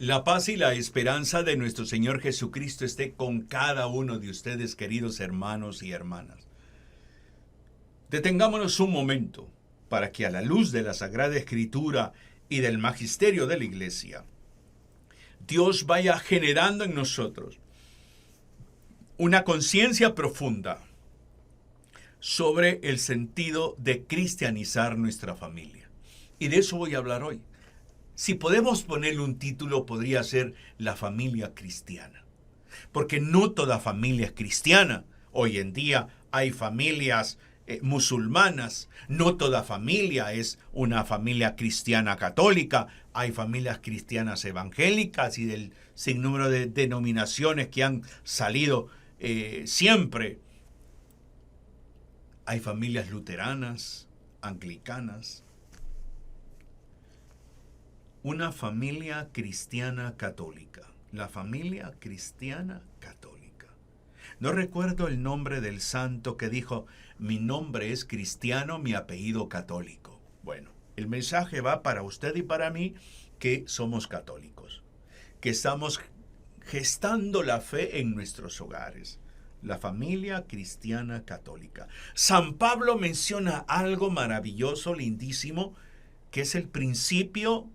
La paz y la esperanza de nuestro Señor Jesucristo esté con cada uno de ustedes, queridos hermanos y hermanas. Detengámonos un momento para que a la luz de la Sagrada Escritura y del magisterio de la Iglesia, Dios vaya generando en nosotros una conciencia profunda sobre el sentido de cristianizar nuestra familia. Y de eso voy a hablar hoy. Si podemos ponerle un título, podría ser la familia cristiana. Porque no toda familia es cristiana. Hoy en día hay familias musulmanas. No toda familia es una familia cristiana católica. Hay familias cristianas evangélicas y del sinnúmero de denominaciones que han salido siempre. Hay familias luteranas, anglicanas. Una familia cristiana católica. La familia cristiana católica. No recuerdo el nombre del santo que dijo: mi nombre es cristiano, mi apellido católico. Bueno, el mensaje va para usted y para mí, que somos católicos, que estamos gestando la fe en nuestros hogares. La familia cristiana católica. San Pablo menciona algo maravilloso, lindísimo, que es el principio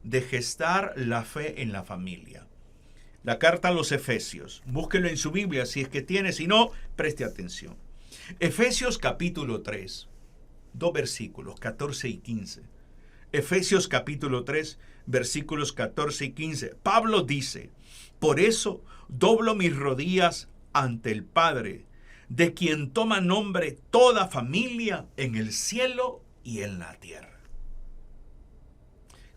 de gestar la fe en la familia. La carta a los Efesios. Búsquelo en su Biblia si es que tiene, si no, preste atención. Efesios capítulo 3, dos versículos, 14 y 15. Efesios capítulo 3, versículos 14 y 15. Pablo dice: por eso doblo mis rodillas ante el Padre, de quien toma nombre toda familia en el cielo y en la tierra.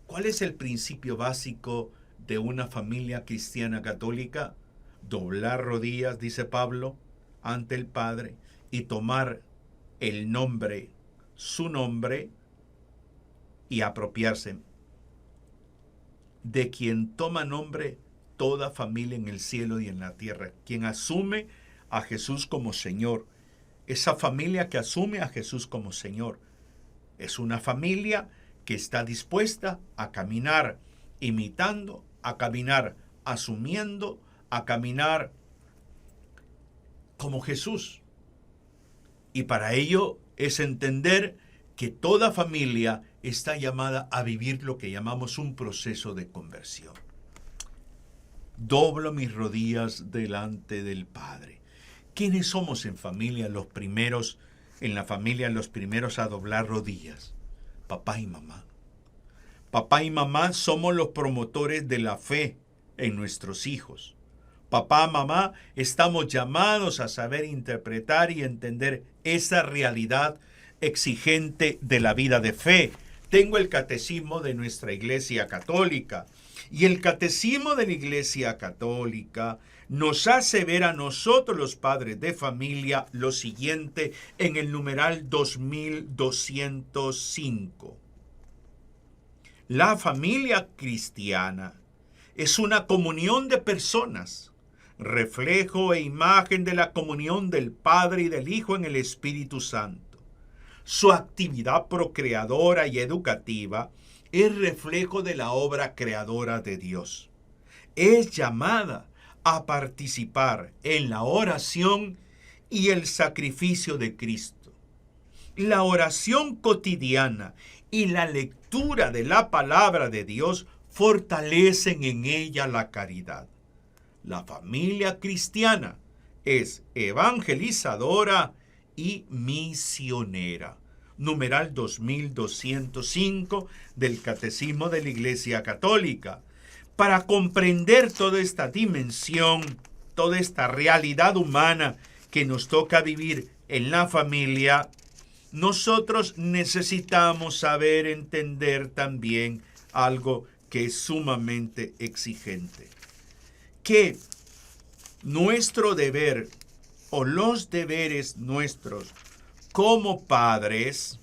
¿Cuál es el principio básico de una familia cristiana católica? Doblar rodillas, dice Pablo, ante el Padre y tomar el nombre, su nombre, y apropiarse. De quien toma nombre toda familia en el cielo y en la tierra. Quien asume a Jesús como Señor. Esa familia que asume a Jesús como Señor es una familia que está dispuesta a caminar imitando, a caminar asumiendo, a caminar como Jesús. Y para ello es entender que toda familia está llamada a vivir lo que llamamos un proceso de conversión. Doblo mis rodillas delante del Padre. ¿Quiénes somos en familia los primeros a doblar rodillas? Papá y mamá. Papá y mamá somos los promotores de la fe en nuestros hijos. Papá, mamá, estamos llamados a saber interpretar y entender esa realidad exigente de la vida de fe. Tengo el catecismo de nuestra Iglesia Católica. Y el catecismo de la Iglesia Católica nos hace ver a nosotros los padres de familia lo siguiente en el numeral 2205. La familia cristiana es una comunión de personas, reflejo e imagen de la comunión del Padre y del Hijo en el Espíritu Santo. Su actividad procreadora y educativa es reflejo de la obra creadora de Dios. Es llamada a participar en la oración y el sacrificio de Cristo. La oración cotidiana y la lectura de la palabra de Dios fortalecen en ella la caridad. La familia cristiana es evangelizadora y misionera. Numeral 2205 del Catecismo de la Iglesia Católica. Para comprender toda esta dimensión, toda esta realidad humana que nos toca vivir en la familia, nosotros necesitamos saber entender también algo que es sumamente exigente. Que nuestro deber o los deberes nuestros como padres,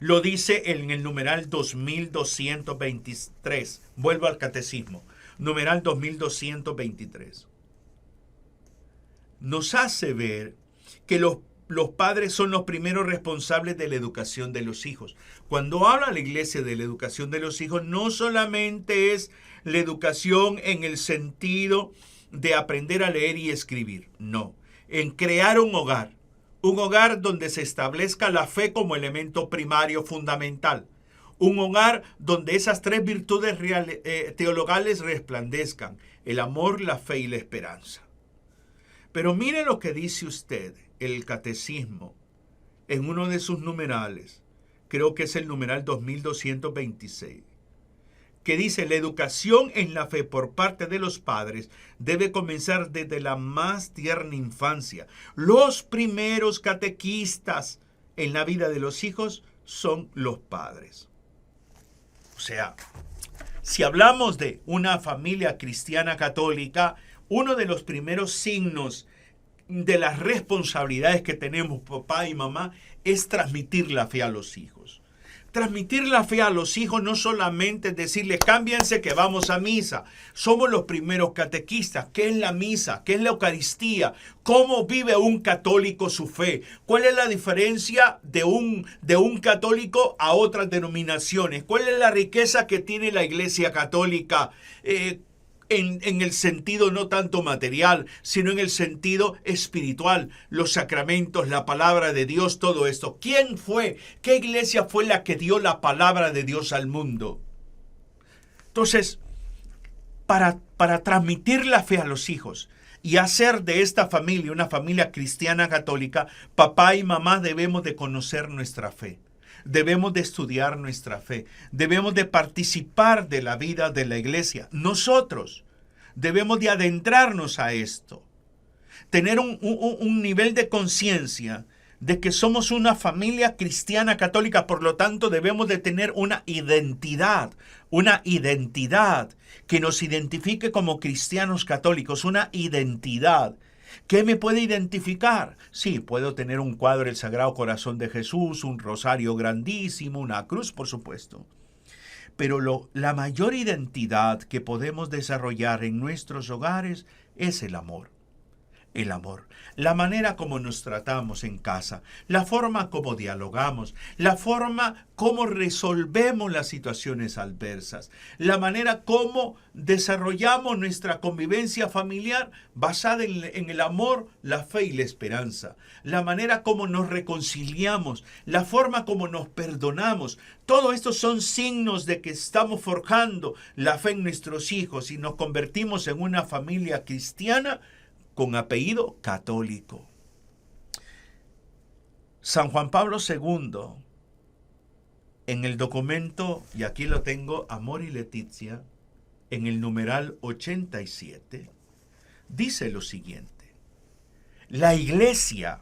lo dice en el numeral 2223. Vuelvo al catecismo. Numeral 2223. Nos hace ver que los los padres son los primeros responsables de la educación de los hijos. Cuando habla la iglesia de la educación de los hijos, no solamente es la educación en el sentido de aprender a leer y escribir, no, en crear un hogar donde se establezca la fe como elemento primario fundamental, un hogar donde esas tres virtudes teologales resplandezcan: el amor, la fe y la esperanza. Pero mire lo que dice usted, el catecismo, en uno de sus numerales, creo que es el numeral 2226, que dice: la educación en la fe por parte de los padres debe comenzar desde la más tierna infancia. Los primeros catequistas en la vida de los hijos son los padres. O sea, si hablamos de una familia cristiana católica, uno de los primeros signos de las responsabilidades que tenemos papá y mamá es transmitir la fe a los hijos. Transmitir la fe a los hijos no solamente es decirles: cámbiense que vamos a misa. Somos los primeros catequistas. ¿Qué es la misa? ¿Qué es la Eucaristía? ¿Cómo vive un católico su fe? ¿Cuál es la diferencia de un católico a otras denominaciones? ¿Cuál es la riqueza que tiene la Iglesia Católica? En el sentido no tanto material, sino en el sentido espiritual, los sacramentos, la palabra de Dios, todo esto. ¿Quién fue? ¿Qué iglesia fue la que dio la palabra de Dios al mundo? Entonces, para transmitir la fe a los hijos y hacer de esta familia una familia cristiana católica, papá y mamá debemos de conocer nuestra fe. Debemos de estudiar nuestra fe. Debemos de participar de la vida de la iglesia. Nosotros debemos de adentrarnos a esto. Tener un nivel de conciencia de que somos una familia cristiana católica. Por lo tanto, debemos de tener una identidad que nos identifique como cristianos católicos, una identidad. ¿Qué me puede identificar? Sí, puedo tener un cuadro del Sagrado Corazón de Jesús, un rosario grandísimo, una cruz, por supuesto. Pero la mayor identidad que podemos desarrollar en nuestros hogares es el amor. El amor, la manera como nos tratamos en casa, la forma como dialogamos, la forma como resolvemos las situaciones adversas, la manera como desarrollamos nuestra convivencia familiar basada en el amor, la fe y la esperanza, la manera como nos reconciliamos, la forma como nos perdonamos. Todo esto son signos de que estamos forjando la fe en nuestros hijos y nos convertimos en una familia cristiana con apellido católico. San Juan Pablo II, en el documento, y aquí lo tengo, Amor y Leticia, en el numeral 87, dice lo siguiente: la iglesia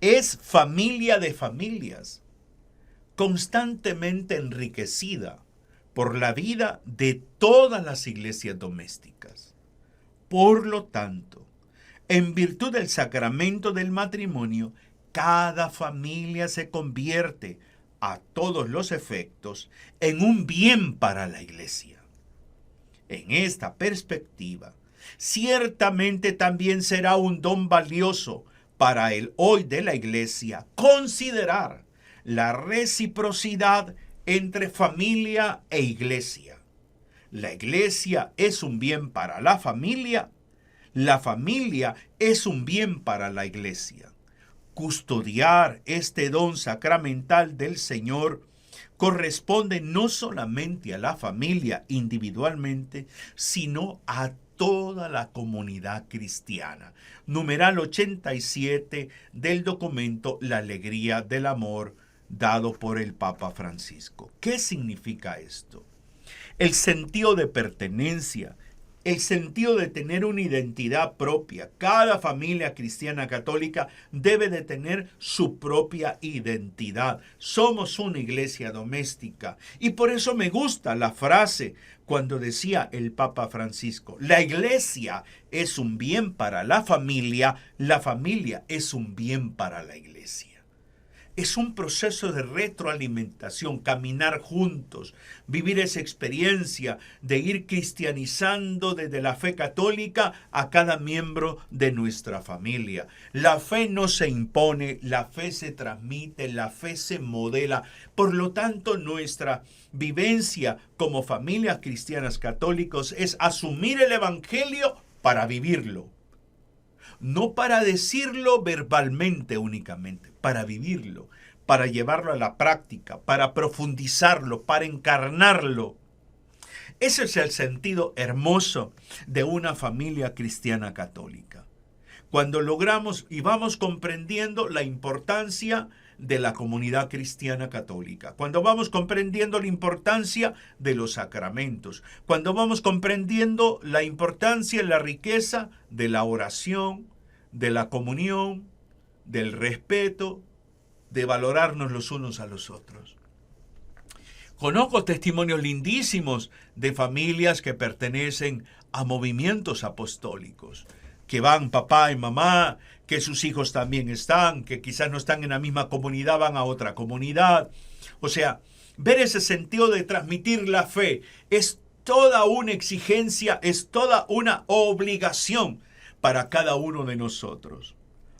es familia de familias, constantemente enriquecida por la vida de todas las iglesias domésticas. Por lo tanto, en virtud del sacramento del matrimonio, cada familia se convierte, a todos los efectos, en un bien para la iglesia. En esta perspectiva, ciertamente también será un don valioso para el hoy de la iglesia considerar la reciprocidad entre familia e iglesia. La iglesia es un bien para la familia es un bien para la iglesia. Custodiar este don sacramental del Señor corresponde no solamente a la familia individualmente, sino a toda la comunidad cristiana. Numeral 87 del documento La Alegría del Amor, dado por el Papa Francisco. ¿Qué significa esto? El sentido de pertenencia, el sentido de tener una identidad propia. Cada familia cristiana católica debe de tener su propia identidad. Somos una iglesia doméstica. Y por eso me gusta la frase cuando decía el Papa Francisco: la iglesia es un bien para la familia es un bien para la iglesia. Es un proceso de retroalimentación, caminar juntos, vivir esa experiencia de ir cristianizando desde la fe católica a cada miembro de nuestra familia. La fe no se impone, la fe se transmite, la fe se modela. Por lo tanto, nuestra vivencia como familias cristianas católicos es asumir el Evangelio para vivirlo. No para decirlo verbalmente únicamente, para vivirlo, para llevarlo a la práctica, para profundizarlo, para encarnarlo. Ese es el sentido hermoso de una familia cristiana católica. Cuando logramos y vamos comprendiendo la importancia de la comunidad cristiana católica, cuando vamos comprendiendo la importancia de los sacramentos, cuando vamos comprendiendo la importancia y la riqueza de la oración, de la comunión, del respeto, de valorarnos los unos a los otros. Conozco testimonios lindísimos de familias que pertenecen a movimientos apostólicos, que van papá y mamá, que sus hijos también están, que quizás no están en la misma comunidad, van a otra comunidad. O sea, ver ese sentido de transmitir la fe es toda una exigencia, es toda una obligación para cada uno de nosotros.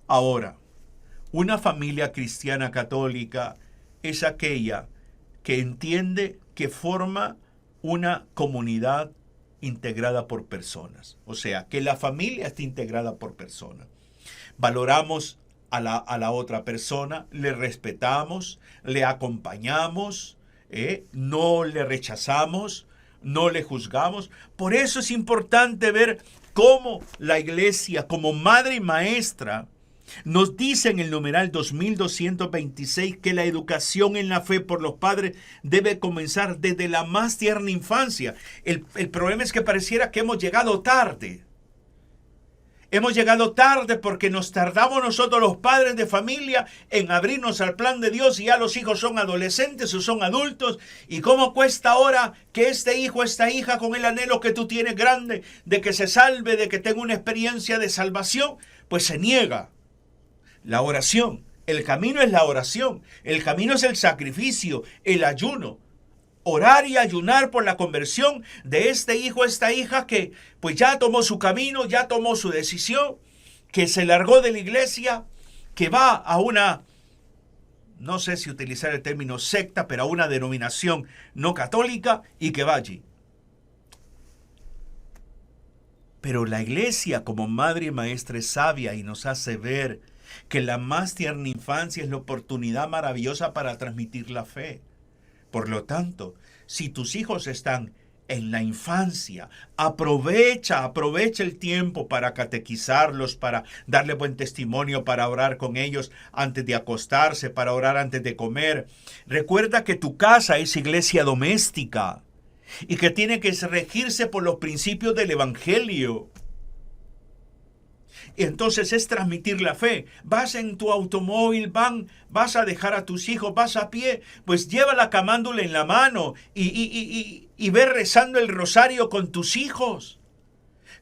Ahora, una familia cristiana católica es aquella que entiende que forma una comunidad integrada por personas. O sea, que la familia está integrada por personas. Valoramos a la otra persona, le respetamos, le acompañamos, no le rechazamos, no le juzgamos. Por eso es importante ver cómo la iglesia, como madre y maestra, nos dice en el numeral 2226 que la educación en la fe por los padres debe comenzar desde la más tierna infancia. El problema es que pareciera que hemos llegado tarde. Hemos llegado tarde porque nos tardamos nosotros los padres de familia en abrirnos al plan de Dios y ya los hijos son adolescentes o son adultos. ¿Y cómo cuesta ahora que este hijo, esta hija, con el anhelo que tú tienes grande de que se salve, de que tenga una experiencia de salvación, pues se niega? La oración, el camino es la oración, el camino es el sacrificio, el ayuno. Orar y ayunar por la conversión de este hijo, esta hija que pues ya tomó su camino, ya tomó su decisión, que se largó de la iglesia, que va a una, no sé si utilizar el término secta, pero a una denominación no católica y que va allí. Pero la iglesia como madre y maestra es sabia y nos hace ver que la más tierna infancia es la oportunidad maravillosa para transmitir la fe. Por lo tanto, si tus hijos están en la infancia, aprovecha el tiempo para catequizarlos, para darle buen testimonio, para orar con ellos antes de acostarse, para orar antes de comer. Recuerda que tu casa es iglesia doméstica y que tiene que regirse por los principios del Evangelio. Entonces es transmitir la fe. Vas en tu automóvil, vas a dejar a tus hijos, vas a pie, pues lleva la camándula en la mano y ve rezando el rosario con tus hijos.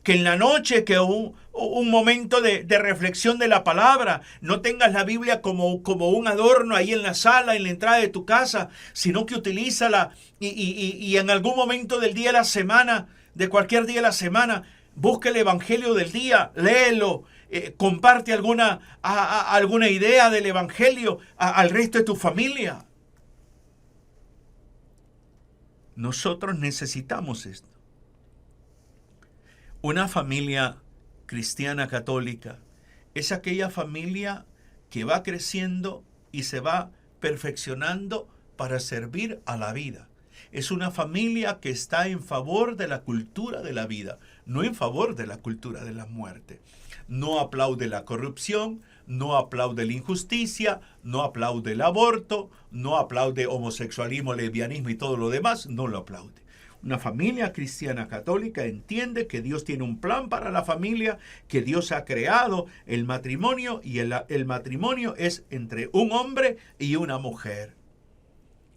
Que en la noche, que un momento de reflexión de la palabra, no tengas la Biblia como un adorno ahí en la sala, en la entrada de tu casa, sino que utilízala y en algún momento del día de la semana, de cualquier día de la semana, busca el Evangelio del día, léelo, comparte alguna idea del Evangelio al resto de tu familia. Nosotros necesitamos esto. Una familia cristiana católica es aquella familia que va creciendo y se va perfeccionando para servir a la vida. Es una familia que está en favor de la cultura de la vida, no en favor de la cultura de la muerte. No aplaude la corrupción, no aplaude la injusticia, no aplaude el aborto, no aplaude homosexualismo, lesbianismo y todo lo demás, no lo aplaude. Una familia cristiana católica entiende que Dios tiene un plan para la familia, que Dios ha creado el matrimonio y el matrimonio es entre un hombre y una mujer.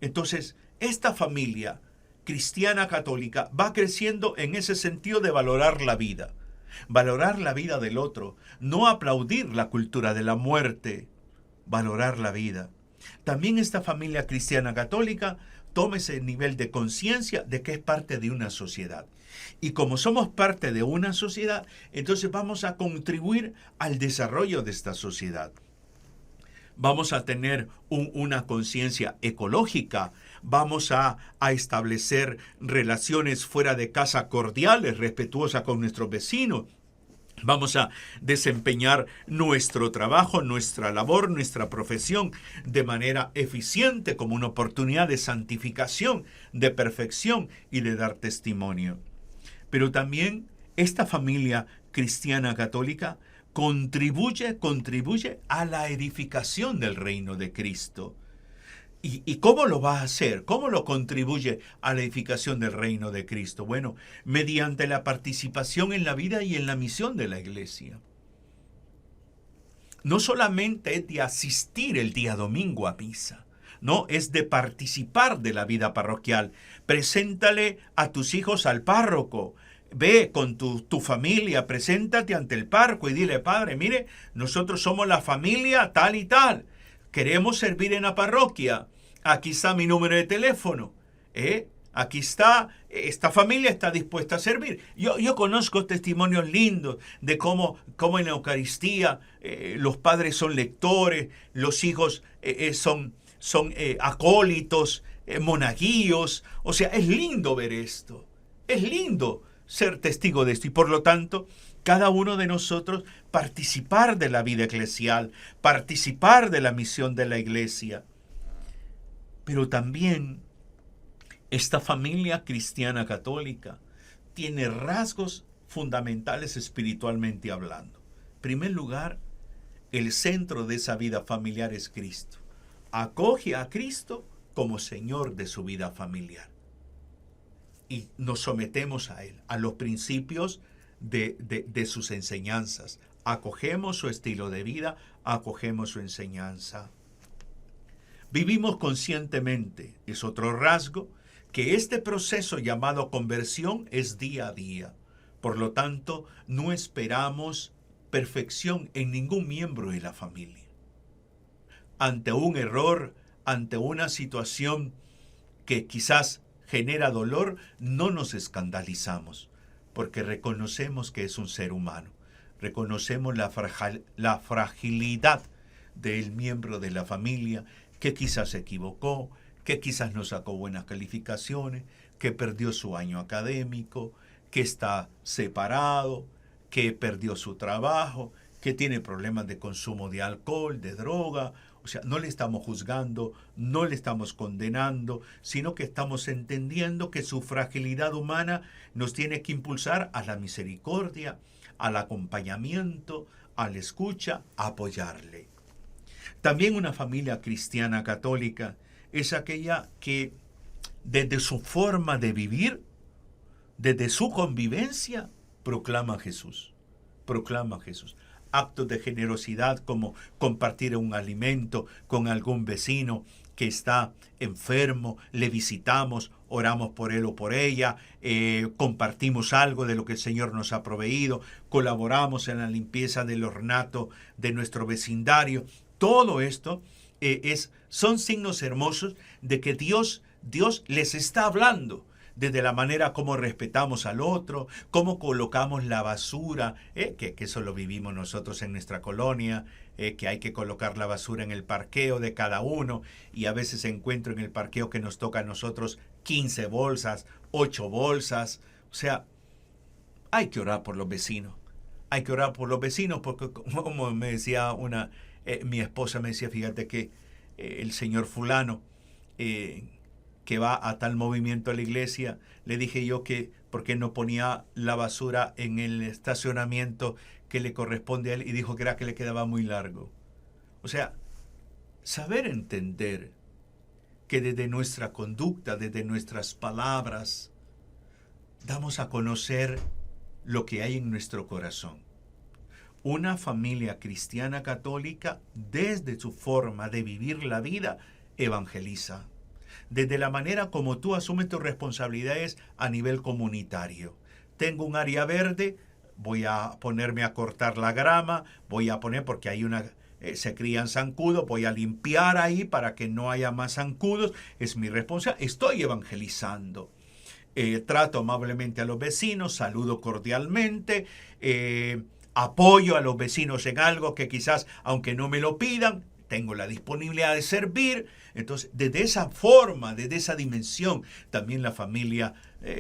Entonces, esta familia cristiana católica va creciendo en ese sentido de valorar la vida del otro, no aplaudir la cultura de la muerte, valorar la vida. También esta familia cristiana católica toma ese nivel de conciencia de que es parte de una sociedad. Y como somos parte de una sociedad, entonces vamos a contribuir al desarrollo de esta sociedad. Vamos a tener una conciencia ecológica, vamos a establecer relaciones fuera de casa cordiales, respetuosas con nuestros vecinos. Vamos a desempeñar nuestro trabajo, nuestra labor, nuestra profesión de manera eficiente como una oportunidad de santificación, de perfección y de dar testimonio. Pero también esta familia cristiana católica contribuye a la edificación del reino de Cristo. ¿Y cómo lo va a hacer? ¿Cómo lo contribuye a la edificación del reino de Cristo? Bueno, mediante la participación en la vida y en la misión de la iglesia. No solamente es de asistir el día domingo a misa, no, es de participar de la vida parroquial. Preséntale a tus hijos al párroco. Ve con tu familia, preséntate ante el párroco y dile, padre, mire, nosotros somos la familia tal y tal. Queremos servir en la parroquia. Aquí está mi número de teléfono. Aquí está, esta familia está dispuesta a servir. Yo conozco testimonios lindos de cómo en la Eucaristía los padres son lectores, los hijos son acólitos, monaguillos. O sea, es lindo ver esto. Es lindo ser testigo de esto. Y por lo tanto, cada uno de nosotros participar de la vida eclesial, participar de la misión de la iglesia. Pero también esta familia cristiana católica tiene rasgos fundamentales espiritualmente hablando. En primer lugar, el centro de esa vida familiar es Cristo. Acoge a Cristo como Señor de su vida familiar. Y nos sometemos a Él, a los principios de sus enseñanzas. Acogemos su estilo de vida, acogemos su enseñanza. Vivimos conscientemente, es otro rasgo, que este proceso llamado conversión es día a día. Por lo tanto, no esperamos perfección en ningún miembro de la familia. Ante un error, ante una situación que quizás genera dolor, no nos escandalizamos, porque reconocemos que es un ser humano. Reconocemos la fragilidad del miembro de la familia que quizás se equivocó, que quizás no sacó buenas calificaciones, que perdió su año académico, que está separado, que perdió su trabajo, que tiene problemas de consumo de alcohol, de droga. O sea, no le estamos juzgando, no le estamos condenando, sino que estamos entendiendo que su fragilidad humana nos tiene que impulsar a la misericordia, al acompañamiento, a la escucha, a apoyarle. También una familia cristiana católica es aquella que desde su forma de vivir, desde su convivencia, proclama a Jesús. Proclama a Jesús. Actos de generosidad como compartir un alimento con algún vecino que está enfermo, le visitamos, oramos por él o por ella, compartimos algo de lo que el Señor nos ha proveído, colaboramos en la limpieza del ornato de nuestro vecindario. Todo esto son signos hermosos de que Dios les está hablando. Desde la manera como respetamos al otro, cómo colocamos la basura, que eso lo vivimos nosotros en nuestra colonia, que hay que colocar la basura en el parqueo de cada uno, y a veces encuentro en el parqueo que nos toca a nosotros 15 bolsas, 8 bolsas. O sea, hay que orar por los vecinos. Hay que orar por los vecinos porque, como me decía mi esposa me decía, fíjate que el señor fulano, que va a tal movimiento a la iglesia, le dije yo que por qué no ponía la basura en el estacionamiento que le corresponde a él, y dijo que era que le quedaba muy largo. O sea, saber entender que desde nuestra conducta, desde nuestras palabras, damos a conocer lo que hay en nuestro corazón. Una familia cristiana católica, desde su forma de vivir la vida, evangeliza. Desde la manera como tú asumes tus responsabilidades a nivel comunitario. Tengo un área verde, voy a ponerme a cortar la grama, porque hay una se crían zancudos, voy a limpiar ahí para que no haya más zancudos, es mi responsabilidad, estoy evangelizando. Trato amablemente a los vecinos, saludo cordialmente, apoyo a los vecinos en algo que quizás, aunque no me lo pidan, tengo la disponibilidad de servir. Entonces, desde esa forma, desde esa dimensión, también la familia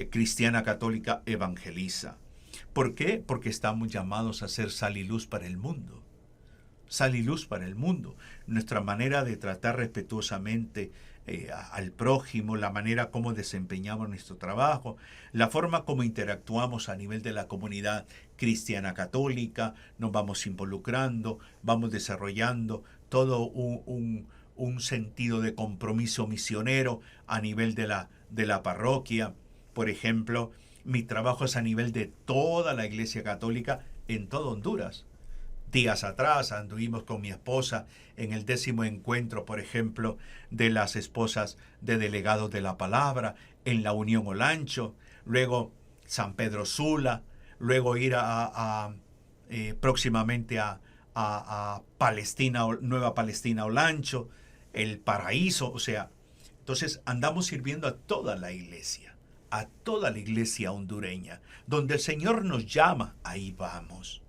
cristiana católica evangeliza. ¿Por qué? Porque estamos llamados a ser sal y luz para el mundo. Sal y luz para el mundo. Nuestra manera de tratar respetuosamente al prójimo, la manera como desempeñamos nuestro trabajo, la forma como interactuamos a nivel de la comunidad cristiana católica, nos vamos involucrando, vamos desarrollando todo un sentido de compromiso misionero a nivel de la parroquia. Por ejemplo, mi trabajo es a nivel de toda la Iglesia Católica en todo Honduras. Días atrás anduvimos con mi esposa en el 10º encuentro, por ejemplo, de las esposas de delegados de la palabra en la Unión Olancho, luego San Pedro Sula, luego ir próximamente a Palestina, Nueva Palestina Olancho, el Paraíso, o sea, entonces andamos sirviendo a toda la iglesia hondureña, donde el Señor nos llama, ahí vamos.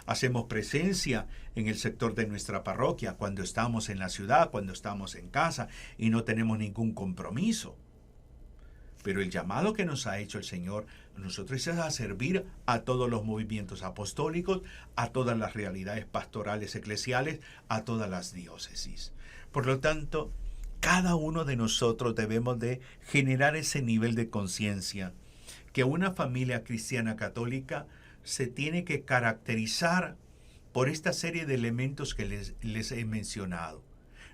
Hacemos presencia en el sector de nuestra parroquia cuando estamos en la ciudad, cuando estamos en casa y no tenemos ningún compromiso. Pero el llamado que nos ha hecho el Señor a nosotros es a servir a todos los movimientos apostólicos, a todas las realidades pastorales eclesiales, a todas las diócesis. Por lo tanto, cada uno de nosotros debemos de generar ese nivel de conciencia que una familia cristiana católica se tiene que caracterizar por esta serie de elementos que les he mencionado.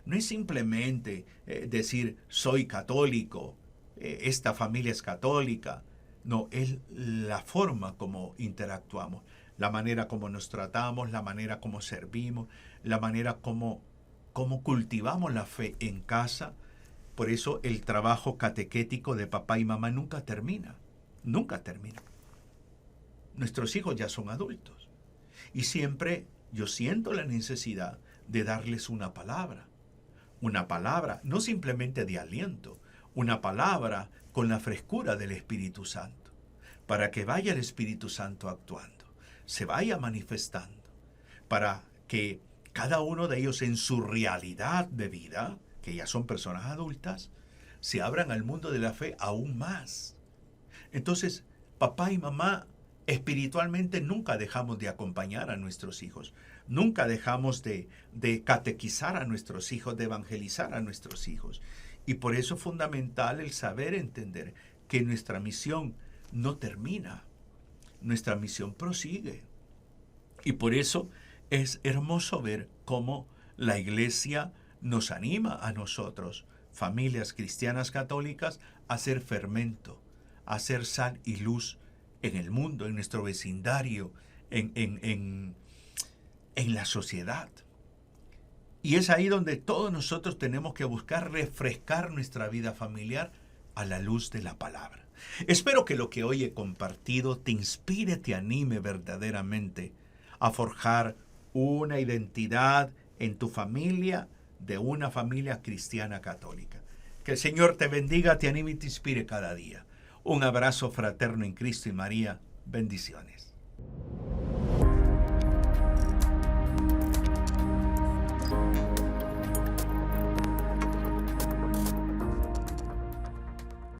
No es simplemente decir soy católico, esta familia es católica. No, es la forma como interactuamos, la manera como nos tratamos, la manera como servimos, la manera como cultivamos la fe en casa. Por eso el trabajo catequético de papá y mamá nunca termina, nunca termina. Nuestros hijos ya son adultos y siempre yo siento la necesidad de darles una palabra, no simplemente de aliento, una palabra con la frescura del Espíritu Santo, para que vaya el Espíritu Santo actuando, se vaya manifestando, para que cada uno de ellos en su realidad de vida, que ya son personas adultas, se abran al mundo de la fe aún más. Entonces, papá y mamá, espiritualmente nunca dejamos de acompañar a nuestros hijos, nunca dejamos de catequizar a nuestros hijos, de evangelizar a nuestros hijos. Y por eso es fundamental el saber entender que nuestra misión no termina, nuestra misión prosigue. Y por eso es hermoso ver cómo la Iglesia nos anima a nosotros, familias cristianas católicas, a ser fermento, a ser sal y luz en el mundo, en nuestro vecindario, en la sociedad. Y es ahí donde todos nosotros tenemos que buscar refrescar nuestra vida familiar a la luz de la palabra. Espero que lo que hoy he compartido te inspire, te anime verdaderamente a forjar una identidad en tu familia, de una familia cristiana católica. Que el Señor te bendiga, te anime y te inspire cada día. Un abrazo fraterno en Cristo y María. Bendiciones.